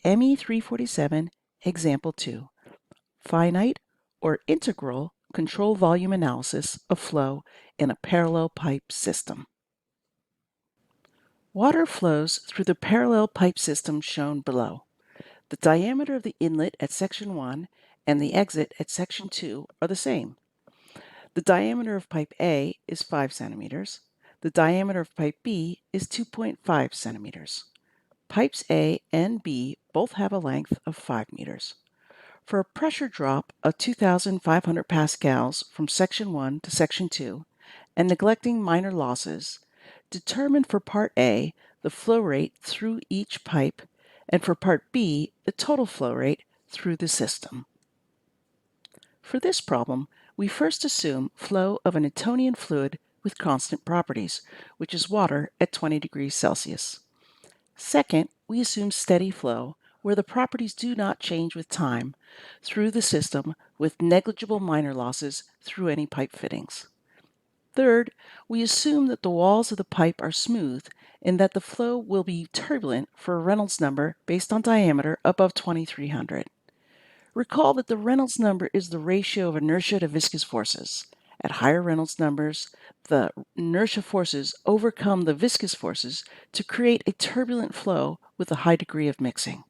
ME347 Example 2, Finite or Integral Control Volume Analysis of Flow in a Parallel Pipe System. Water flows through the parallel pipe system shown below. The diameter of the inlet at section 1 and the exit at section 2 are the same. The diameter of pipe A is 5 centimeters. The diameter of pipe B is 2.5 centimeters. Pipes A and B both have a length of 5 meters. For a pressure drop of 2,500 pascals from section 1 to section 2, and neglecting minor losses, determine for part A the flow rate through each pipe, and for part B the total flow rate through the system. For this problem, we first assume flow of a Newtonian fluid with constant properties, which is water at 20 degrees Celsius. Second, we assume steady flow, where the properties do not change with time, through the system with negligible minor losses through any pipe fittings. Third, we assume that the walls of the pipe are smooth and that the flow will be turbulent for a Reynolds number based on diameter above 2300. Recall that the Reynolds number is the ratio of inertia to viscous forces. At higher Reynolds numbers, the inertia forces overcome the viscous forces to create a turbulent flow with a high degree of mixing.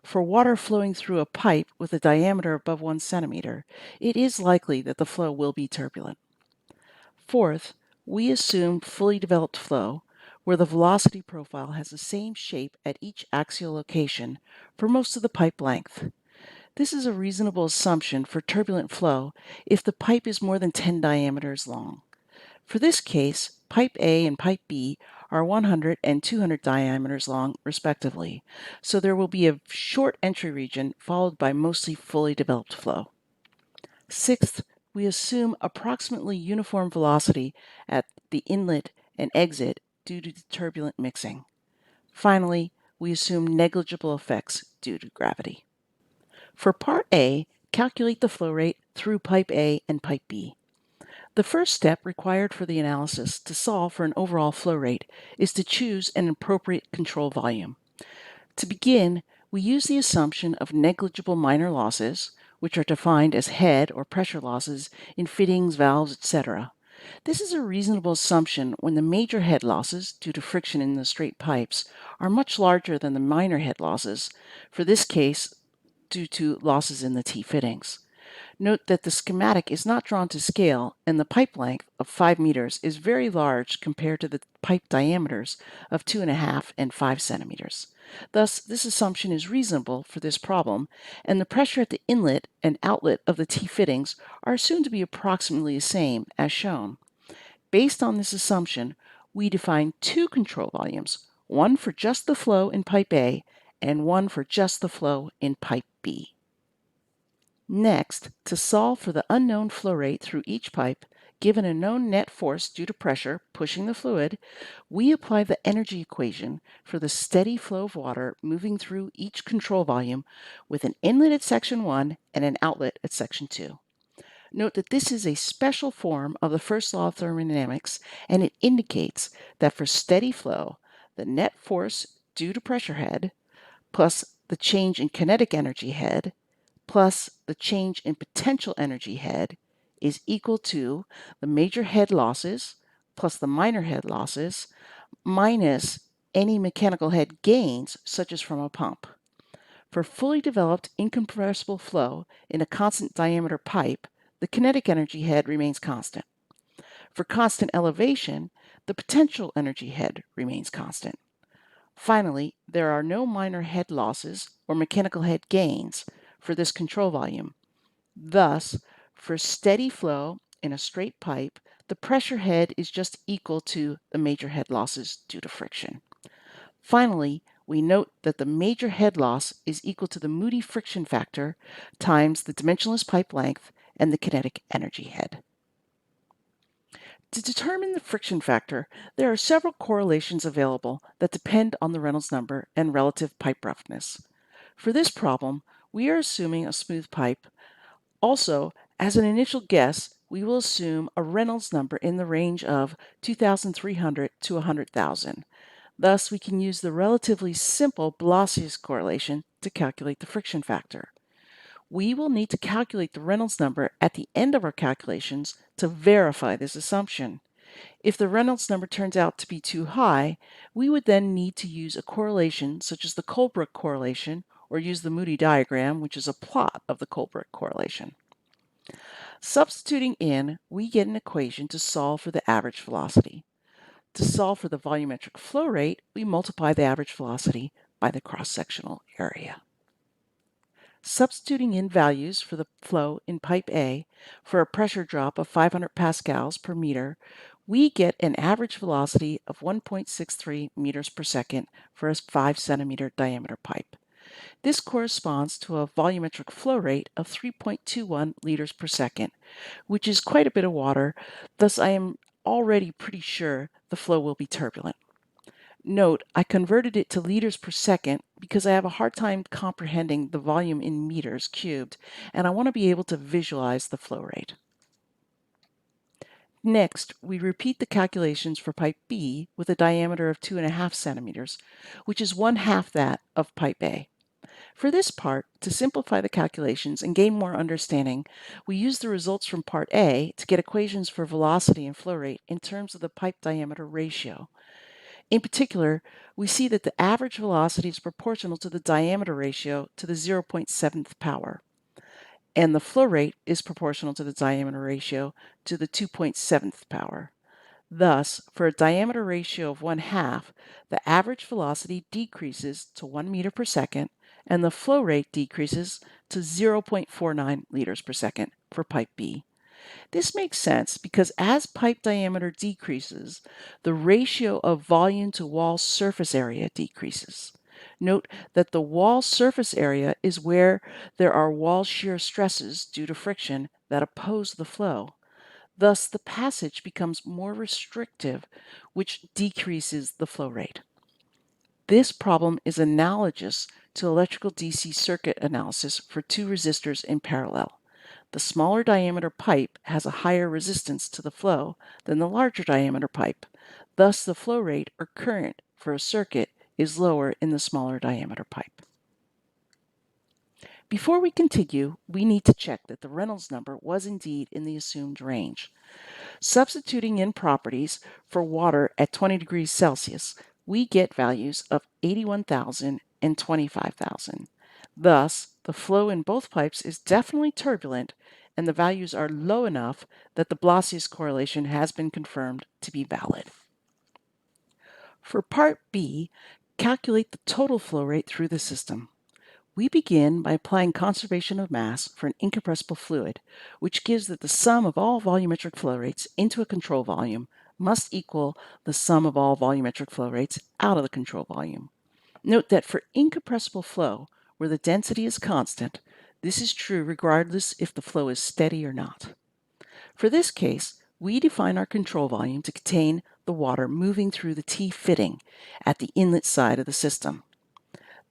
For water flowing through a pipe with a diameter above 1 centimeter, it is likely that the flow will be turbulent. Fourth, we assume fully developed flow, where the velocity profile has the same shape at each axial location for most of the pipe length. This is a reasonable assumption for turbulent flow if the pipe is more than 10 diameters long. For this case, pipe A and pipe B are 100 and 200 diameters long, respectively, so there will be a short entry region followed by mostly fully developed flow. Sixth, we assume approximately uniform velocity at the inlet and exit due to the turbulent mixing. Finally, we assume negligible effects due to gravity. For part A, calculate the flow rate through pipe A and pipe B. The first step required for the analysis to solve for an overall flow rate is to choose an appropriate control volume. To begin, we use the assumption of negligible minor losses, which are defined as head or pressure losses in fittings, valves, etc. This is a reasonable assumption when the major head losses, due to friction in the straight pipes, are much larger than the minor head losses, for this case due to losses in the T-fittings. Note that the schematic is not drawn to scale, and the pipe length of 5 meters is very large compared to the pipe diameters of 2.5 and 5 centimeters. Thus, this assumption is reasonable for this problem, and the pressure at the inlet and outlet of the T-fittings are assumed to be approximately the same as shown. Based on this assumption, we define two control volumes, one for just the flow in pipe A and one for just the flow in pipe B. Next, to solve for the unknown flow rate through each pipe, given a known net force due to pressure pushing the fluid, we apply the energy equation for the steady flow of water moving through each control volume with an inlet at section 1 and an outlet at section 2. Note that this is a special form of the first law of thermodynamics, and it indicates that for steady flow, the net force due to pressure head plus the change in kinetic energy head plus the change in potential energy head is equal to the major head losses plus the minor head losses minus any mechanical head gains, such as from a pump. For fully developed incompressible flow in a constant diameter pipe, the kinetic energy head remains constant. For constant elevation, the potential energy head remains constant. Finally, there are no minor head losses or mechanical head gains for this control volume. Thus, for steady flow in a straight pipe, the pressure head is just equal to the major head losses due to friction. Finally, we note that the major head loss is equal to the Moody friction factor times the dimensionless pipe length and the kinetic energy head. To determine the friction factor, there are several correlations available that depend on the Reynolds number and relative pipe roughness. For this problem, we are assuming a smooth pipe. Also, as an initial guess, we will assume a Reynolds number in the range of 2,300 to 100,000. Thus, we can use the relatively simple Blasius correlation to calculate the friction factor. We will need to calculate the Reynolds number at the end of our calculations to verify this assumption. If the Reynolds number turns out to be too high, we would then need to use a correlation such as the Colebrook correlation, or use the Moody diagram, which is a plot of the Colebrook correlation. Substituting in, we get an equation to solve for the average velocity. To solve for the volumetric flow rate, we multiply the average velocity by the cross-sectional area. Substituting in values for the flow in pipe A for a pressure drop of 500 pascals per meter, we get an average velocity of 1.63 meters per second for a 5 centimeter diameter pipe. This corresponds to a volumetric flow rate of 3.21 liters per second, which is quite a bit of water. Thus, I am already pretty sure the flow will be turbulent. Note, I converted it to liters per second because I have a hard time comprehending the volume in meters cubed, and I want to be able to visualize the flow rate. Next, we repeat the calculations for pipe B with a diameter of 2.5 centimeters, which is 1/2 that of pipe A. For this part, to simplify the calculations and gain more understanding, we use the results from part A to get equations for velocity and flow rate in terms of the pipe diameter ratio. In particular, we see that the average velocity is proportional to the diameter ratio to the 0.7th power, and the flow rate is proportional to the diameter ratio to the 2.7th power. Thus, for a diameter ratio of 1/2, the average velocity decreases to 1 meter per second, and the flow rate decreases to 0.49 liters per second for pipe B. This makes sense because as pipe diameter decreases, the ratio of volume to wall surface area decreases. Note that the wall surface area is where there are wall shear stresses due to friction that oppose the flow. Thus, the passage becomes more restrictive, which decreases the flow rate. This problem is analogous to electrical DC circuit analysis for two resistors in parallel. The smaller diameter pipe has a higher resistance to the flow than the larger diameter pipe. Thus, the flow rate or current for a circuit is lower in the smaller diameter pipe. Before we continue, we need to check that the Reynolds number was indeed in the assumed range. Substituting in properties for water at 20 degrees Celsius, we get values of 81,000 and 25,000. Thus, the flow in both pipes is definitely turbulent, and the values are low enough that the Blasius correlation has been confirmed to be valid. For part B, calculate the total flow rate through the system. We begin by applying conservation of mass for an incompressible fluid, which gives that the sum of all volumetric flow rates into a control volume must equal the sum of all volumetric flow rates out of the control volume. Note that for incompressible flow, where the density is constant, this is true regardless if the flow is steady or not. For this case, we define our control volume to contain the water moving through the T fitting at the inlet side of the system.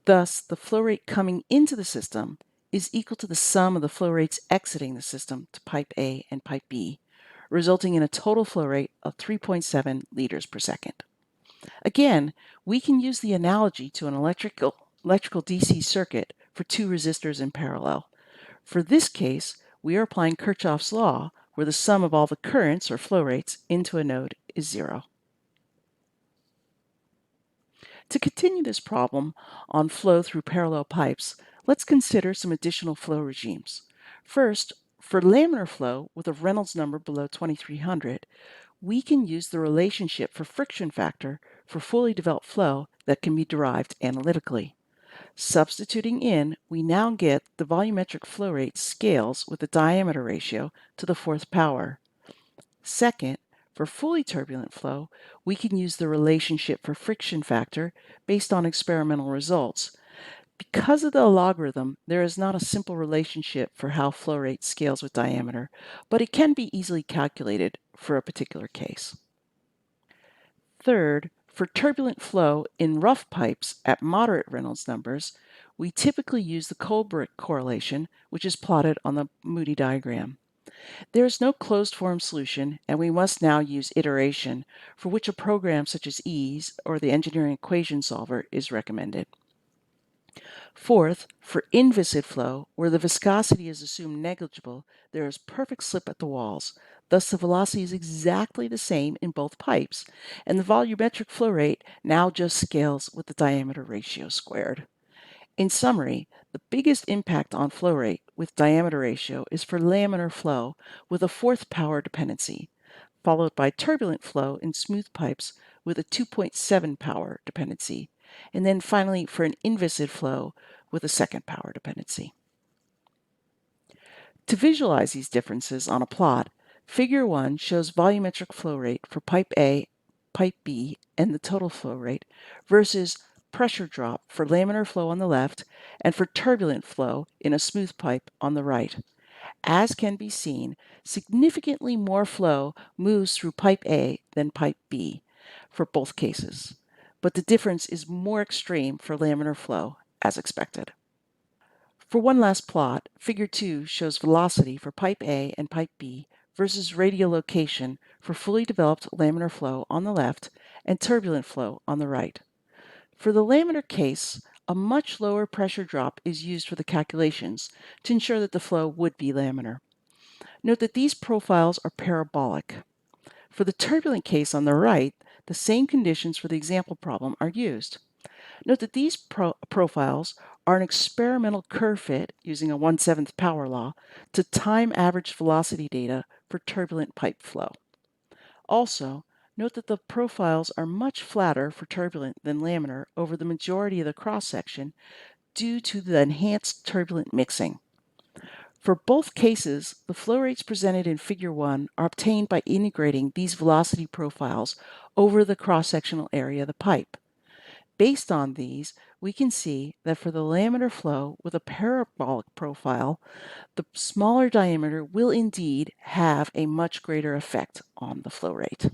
Thus, the flow rate coming into the system is equal to the sum of the flow rates exiting the system to pipe A and pipe B, resulting in a total flow rate of 3.7 liters per second. Again, we can use the analogy to an electrical DC circuit for two resistors in parallel. For this case, we are applying Kirchhoff's law, where the sum of all the currents or flow rates into a node is 0. To continue this problem on flow through parallel pipes, let's consider some additional flow regimes. First, for laminar flow with a Reynolds number below 2300, we can use the relationship for friction factor for fully developed flow that can be derived analytically. Substituting in, we now get the volumetric flow rate scales with the diameter ratio to the 4th power. Second, for fully turbulent flow, we can use the relationship for friction factor based on experimental results. Because of the logarithm, there is not a simple relationship for how flow rate scales with diameter, but it can be easily calculated for a particular case. Third, for turbulent flow in rough pipes at moderate Reynolds numbers, we typically use the Colebrook correlation, which is plotted on the Moody diagram. There is no closed form solution, and we must now use iteration, for which a program such as EASE or the engineering equation solver is recommended. Fourth, for inviscid flow, where the viscosity is assumed negligible, there is perfect slip at the walls. Thus, the velocity is exactly the same in both pipes, and the volumetric flow rate now just scales with the diameter ratio squared. In summary, the biggest impact on flow rate with diameter ratio is for laminar flow with a fourth power dependency, followed by turbulent flow in smooth pipes with a 2.7 power dependency, and then finally for an inviscid flow with a second power dependency. To visualize these differences on a plot, Figure 1 shows volumetric flow rate for pipe A, pipe B, and the total flow rate versus pressure drop for laminar flow on the left and for turbulent flow in a smooth pipe on the right. As can be seen, significantly more flow moves through pipe A than pipe B for both cases, but the difference is more extreme for laminar flow, as expected. For one last plot, Figure 2 shows velocity for pipe A and pipe B versus radiolocation for fully developed laminar flow on the left and turbulent flow on the right. For the laminar case, a much lower pressure drop is used for the calculations to ensure that the flow would be laminar. Note that these profiles are parabolic. For the turbulent case on the right, the same conditions for the example problem are used. Note that these profiles are an experimental curve fit using a 1/7 power law to time average velocity data for turbulent pipe flow. Also, note that the profiles are much flatter for turbulent than laminar over the majority of the cross-section due to the enhanced turbulent mixing. For both cases, the flow rates presented in Figure 1 are obtained by integrating these velocity profiles over the cross-sectional area of the pipe. Based on these, we can see that for the laminar flow with a parabolic profile, the smaller diameter will indeed have a much greater effect on the flow rate.